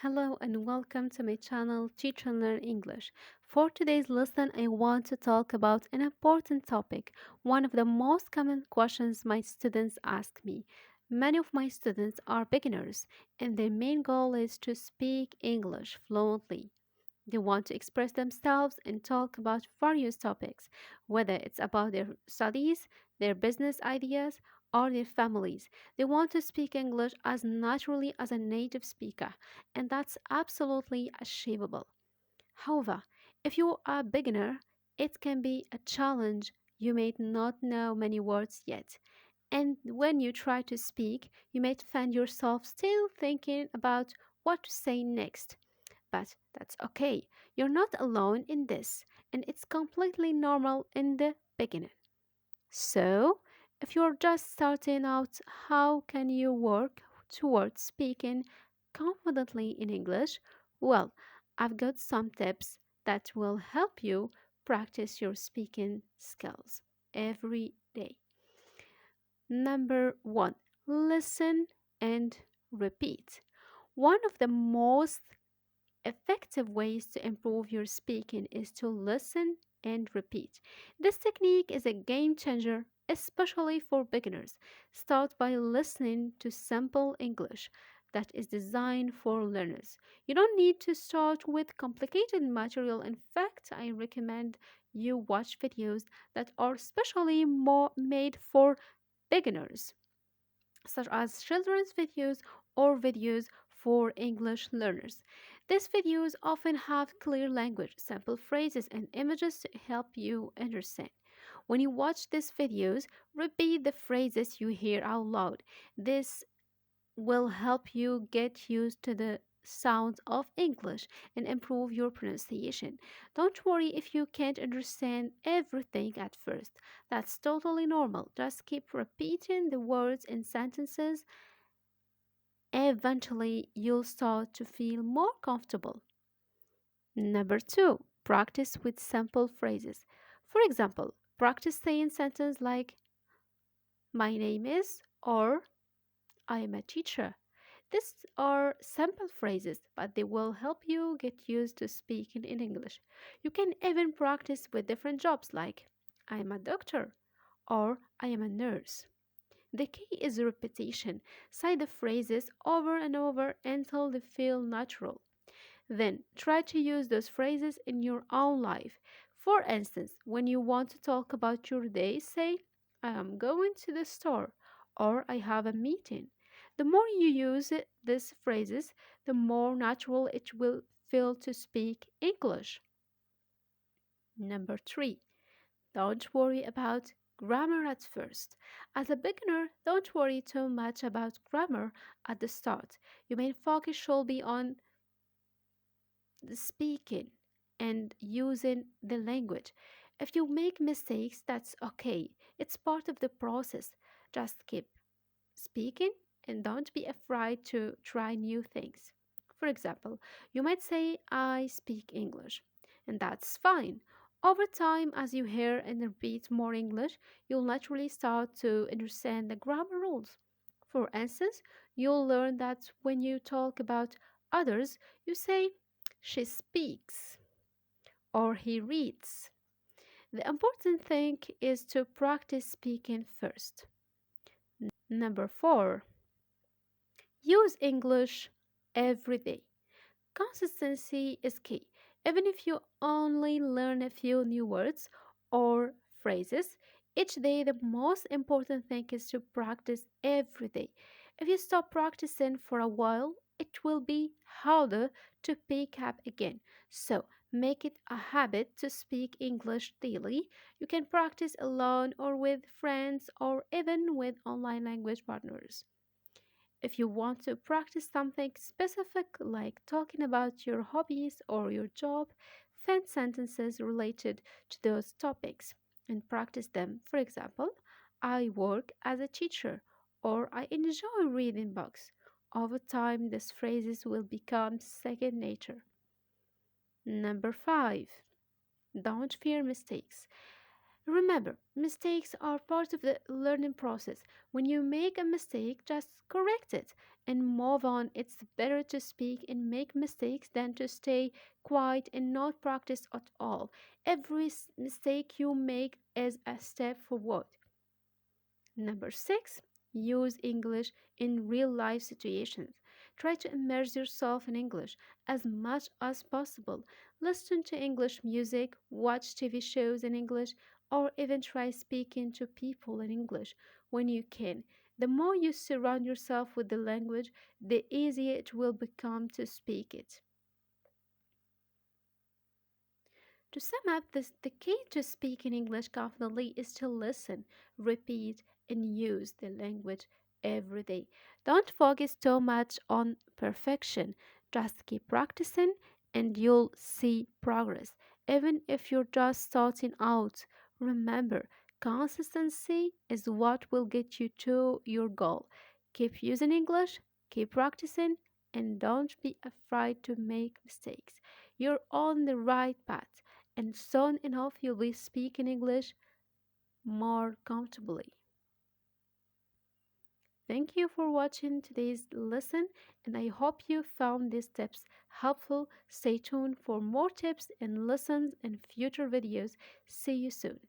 Hello and welcome to my channel Teach and Learn English. For today's lesson, I want to talk about an important topic, one of the most common questions my students ask me. Many of my students are beginners, and their main goal is to speak English fluently. They want to express themselves and talk about various topics, whether it's about their studies, their business ideas, or their families. They want to speak English as naturally as a native speaker, and that's absolutely achievable. However, if you are a beginner, it can be a challenge. You may not know many words yet. And when you try to speak, you might find yourself still thinking about what to say next. But that's okay. You're not alone in this, and it's completely normal in the beginning. So, if you're just starting out, how can you work towards speaking confidently in English? Well, I've got some tips that will help you practice your speaking skills every day. Number one, listen and repeat. One of the most effective ways to improve your speaking is to listen and repeat. This technique is a game changer, especially for beginners. Start by listening to simple English that is designed for learners. You don't need to start with complicated material. In fact, I recommend you watch videos that are specially more made for beginners, such as children's videos or videos for English learners. These videos often have clear language, simple phrases, and images to help you understand. When you watch these videos, repeat the phrases you hear out loud. This will help you get used to the sounds of English and improve your pronunciation. Don't worry if you can't understand everything at first. That's totally normal. Just keep repeating the words and sentences. Eventually, you'll start to feel more comfortable. Number two, practice with simple phrases. For example, practice saying sentences like, my name is, or I am a teacher. These are simple phrases, but they will help you get used to speaking in English. You can even practice with different jobs like, I am a doctor, or I am a nurse. The key is repetition. Say the phrases over and over until they feel natural. Then try to use those phrases in your own life. For instance, when you want to talk about your day, say, I am going to the store or I have a meeting. The more you use these phrases, the more natural it will feel to speak English. Number three, don't worry about grammar at first. As a beginner, don't worry too much about grammar at the start. Your main focus should be on the speaking and using the language. If you make mistakes, that's okay. It's part of the process. Just keep speaking and don't be afraid to try new things. For example, you might say, I speak English, and that's fine. Over time, as you hear and repeat more English, you'll naturally start to understand the grammar rules. For instance, you'll learn that when you talk about others, you say, she speaks or he reads. The important thing is to practice speaking first. Number four, use English every day. Consistency is key. Even if you only learn a few new words or phrases each day, the most important thing is to practice every day. If you stop practicing for a while, it will be harder to pick up again. So, make it a habit to speak English daily. You can practice alone or with friends or even with online language partners. If you want to practice something specific, like talking about your hobbies or your job, find sentences related to those topics and practice them. For example, I work as a teacher or I enjoy reading books. Over time, these phrases will become second nature. Number five, don't fear mistakes. Remember, mistakes are part of the learning process. When you make a mistake, just correct it and move on. It's better to speak and make mistakes than to stay quiet and not practice at all. Every mistake you make is a step forward. Number six, use English in real life situations. Try to immerse yourself in English as much as possible. Listen to English music, watch TV shows in English, or even try speaking to people in English when you can. The more you surround yourself with the language, the easier it will become to speak it. To sum up, the key to speaking English confidently is to listen, repeat, and use the language every day. Don't focus too much on perfection. Just keep practicing and you'll see progress. Even if you're just starting out, remember, consistency is what will get you to your goal. Keep using English, keep practicing, and don't be afraid to make mistakes. You're on the right path and soon enough you'll be speaking English more comfortably. Thank you for watching today's lesson, and I hope you found these tips helpful. Stay tuned for more tips and lessons in future videos. See you soon.